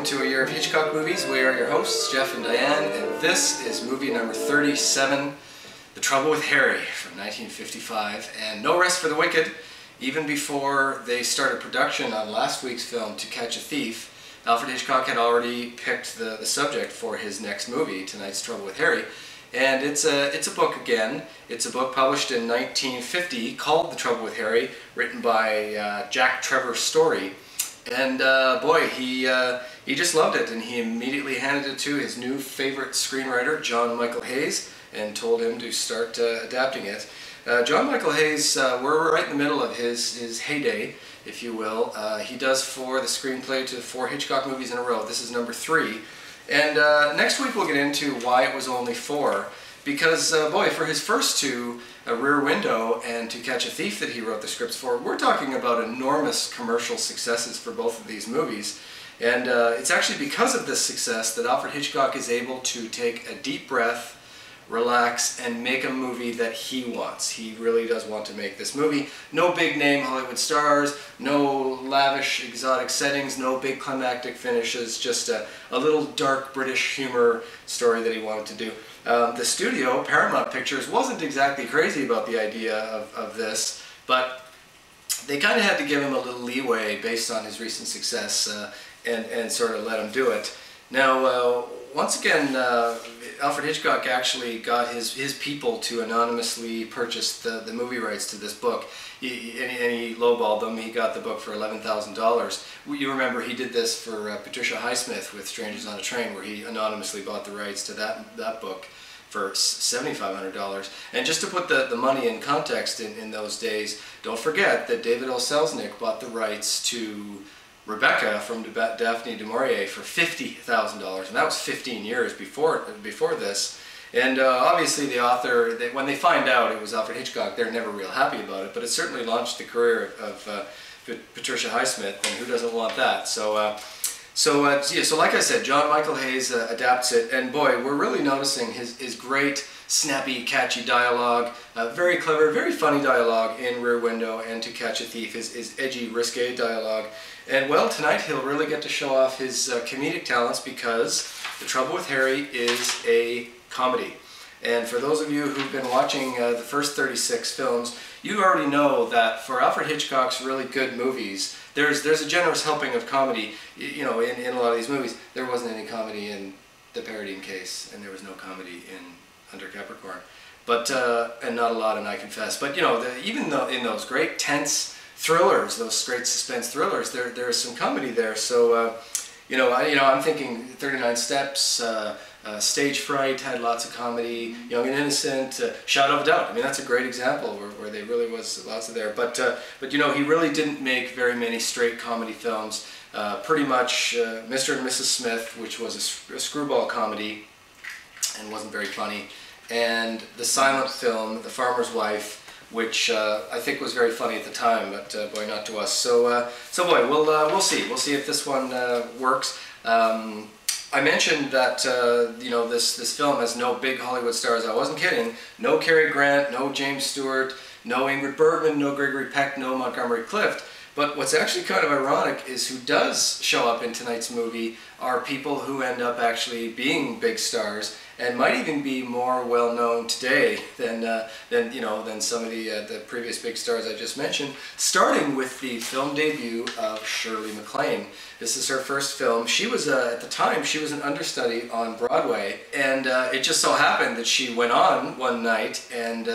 welcome to A Year of Hitchcock Movies. We are your hosts, Jeff and Diane, and this is movie number 37, The Trouble with Harry from 1955, and no rest for the wicked. Even before they started production on last week's film, To Catch a Thief, Alfred Hitchcock had already picked the subject for his next movie, tonight's Trouble with Harry. And it's a book again. It's a book published in 1950 called The Trouble with Harry, written by Jack Trevor Story. And boy, he just loved it, and he immediately handed it to his new favorite screenwriter, John Michael Hayes, and told him to start adapting it. John Michael Hayes, we're right in the middle of his heyday, if you will. He does the screenplay to 4 Hitchcock movies in a row. This is number 3. And next week we'll get into why it was only 4. Because, boy, for his first 2, Rear Window and To Catch a Thief that he wrote the scripts for, we're talking about enormous commercial successes for both of these movies. And it's actually because of this success that Alfred Hitchcock is able to take a deep breath, relax, and make a movie that he wants. He really does want to make this movie. No big name Hollywood stars, no lavish exotic settings, no big climactic finishes, just a little dark British humor story that he wanted to do. The studio, Paramount Pictures, wasn't exactly crazy about the idea of this, but they kind of had to give him a little leeway based on his recent success and sort of let him do it. Now, once again, Alfred Hitchcock actually got his people to anonymously purchase the movie rights to this book. And he lowballed them. He got the book for $11,000. You remember he did this for Patricia Highsmith with Strangers on a Train, where he anonymously bought the rights to that book for $7,500. And just to put the money in context in those days, don't forget that David O. Selznick bought the rights to Rebecca from Daphne du Maurier for $50,000, and that was 15 years before this. And obviously the author, when they find out it was Alfred Hitchcock, they're never real happy about it, but it certainly launched the career of Patricia Highsmith, and who doesn't want that? So like I said, John Michael Hayes adapts it, and boy, we're really noticing his great, snappy, catchy dialogue, very clever, very funny dialogue in Rear Window and To Catch a Thief, his edgy, risque dialogue. And well, tonight he'll really get to show off his comedic talents, because The Trouble with Harry is a comedy. And for those of you who've been watching the first 36 films, you already know that for Alfred Hitchcock's really good movies, there's a generous helping of comedy. You know, in a lot of these movies, there wasn't any comedy in The Parodying Case, and there was no comedy in Under Capricorn, but and not a lot in I Confess. But you know, even though in those great tense thrillers, those great suspense thrillers, there is some comedy there. So I'm thinking 39 Steps, Stage Fright had lots of comedy, Young and Innocent, Shadow of a Doubt. I mean, that's a great example where there really was lots of there. But you know, he really didn't make very many straight comedy films. Pretty much Mr. and Mrs. Smith, which was a screwball comedy and wasn't very funny, and the silent film, The Farmer's Wife, which I think was very funny at the time, but boy, not to us. So boy, we'll see. We'll see if this one works. I mentioned that you know, this film has no big Hollywood stars. I wasn't kidding. No Cary Grant, no James Stewart, no Ingrid Bergman, no Gregory Peck, no Montgomery Clift. But what's actually kind of ironic is who does show up in tonight's movie are people who end up actually being big stars, and might even be more well known today than some of the previous big stars I just mentioned. Starting with the film debut of Shirley MacLaine. This is her first film. She was at the time she was an understudy on Broadway, and it just so happened that she went on one night, and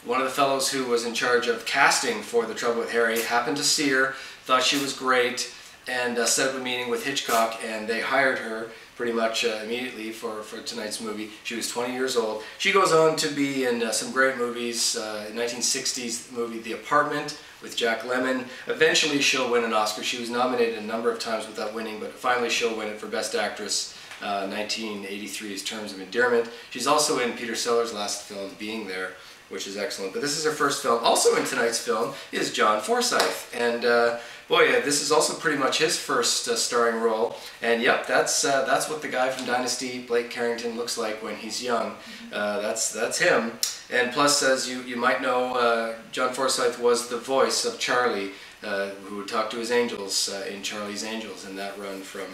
one of the fellows who was in charge of casting for The Trouble with Harry happened to see her, thought she was great, and set up a meeting with Hitchcock, and they hired her pretty much immediately for tonight's movie. She was 20 years old. She goes on to be in some great movies. 1960s movie The Apartment with Jack Lemmon. Eventually she'll win an Oscar. She was nominated a number of times without winning, but finally she'll win it for Best Actress. 1983's Terms of Endearment. She's also in Peter Sellers' last film, Being There, which is excellent. But this is her first film. Also in tonight's film is John Forsythe, and boy, this is also pretty much his first starring role. And yep, that's what the guy from Dynasty, Blake Carrington, looks like when he's young. That's him. And plus, as you might know, John Forsythe was the voice of Charlie who would talk to his angels in Charlie's Angels in that run from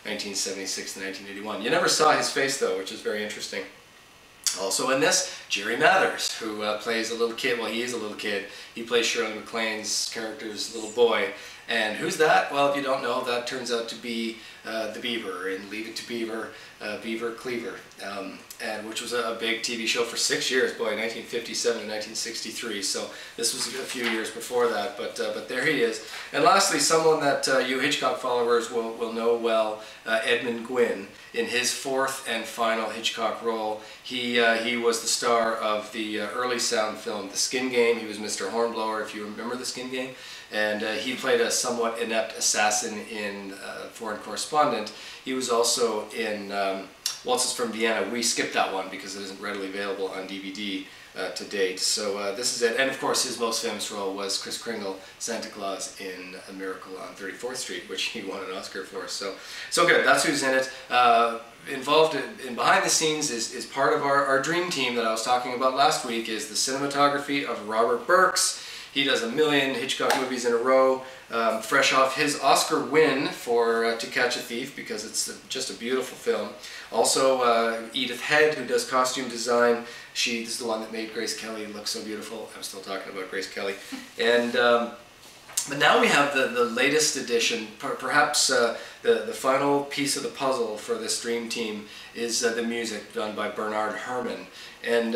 1976 to 1981. You never saw his face though, which is very interesting. Also in this, Jerry Mathers, who plays a little kid. Well, he is a little kid. He plays Shirley MacLaine's character's little boy. And who's that? Well, if you don't know, that turns out to be the Beaver in Leave It to Beaver, Beaver Cleaver, and which was a big TV show for 6 years, boy, 1957 to 1963. So this was a few years before that, but there he is. And lastly, someone that you Hitchcock followers will know well, Edmund Gwynne, in his fourth and final Hitchcock role. He was the star of the early sound film The Skin Game. He was Mr. Hornblower, if you remember The Skin Game. And he played a somewhat inept assassin in Foreign Correspondent. He was also in Waltzes from Vienna. We skipped that one because it isn't readily available on DVD to date. So this is it. And of course his most famous role was Kris Kringle, Santa Claus in A Miracle on 34th Street, which he won an Oscar for. So good, that's who's in it. Involved in behind the scenes is part of our dream team that I was talking about last week, is the cinematography of Robert Burks. He does 1 million Hitchcock movies in a row, fresh off his Oscar win for To Catch a Thief, because it's just a beautiful film. Also Edith Head, who does costume design. She's the one that made Grace Kelly look so beautiful. I'm still talking about Grace Kelly. And but now we have the latest edition, perhaps the final piece of the puzzle for this dream team is the music done by Bernard Herrmann. And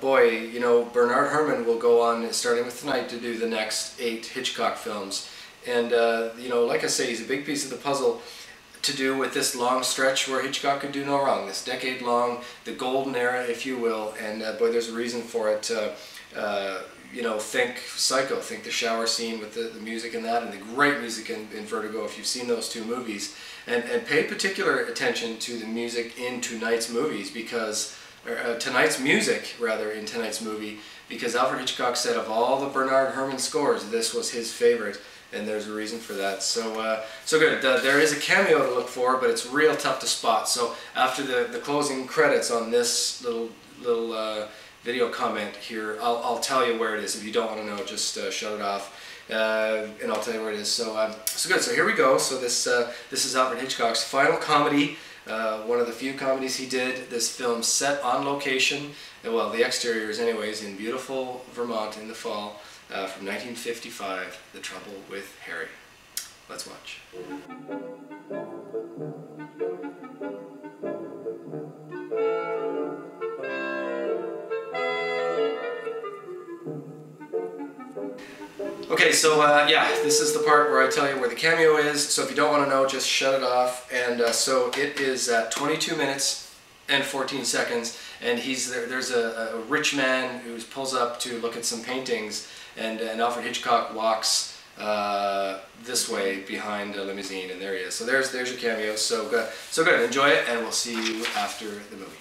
boy, you know, Bernard Herrmann will go on, starting with tonight, to do the next 8 Hitchcock films. And you know, like I say, he's a big piece of the puzzle to do with this long stretch where Hitchcock could do no wrong, this decade-long, the golden era, if you will. And boy, there's a reason for it. You know, think Psycho, think the shower scene with the music in that, and the great music in Vertigo, if you've seen those 2 movies. And pay particular attention to the music in tonight's movies, because tonight's music, rather, in tonight's movie, because Alfred Hitchcock said of all the Bernard Herrmann scores, this was his favorite, and there's a reason for that. So good. There is a cameo to look for, but it's real tough to spot. So after the closing credits on this little video comment here, I'll tell you where it is. If you don't want to know, just shut it off, and I'll tell you where it is. So good. So here we go. So this is Alfred Hitchcock's final comedy. One of the few comedies he did. This film set on location, well, the exteriors anyways, in beautiful Vermont in the fall, from 1955, The Trouble with Harry. Let's watch. Okay, so yeah, this is the part where I tell you where the cameo is, so if you don't want to know, just shut it off. And so it is at 22 minutes and 14 seconds, and there's a rich man who pulls up to look at some paintings, and Alfred Hitchcock walks this way behind a limousine, and there he is. So there's your cameo. So good, enjoy it, and we'll see you after the movie.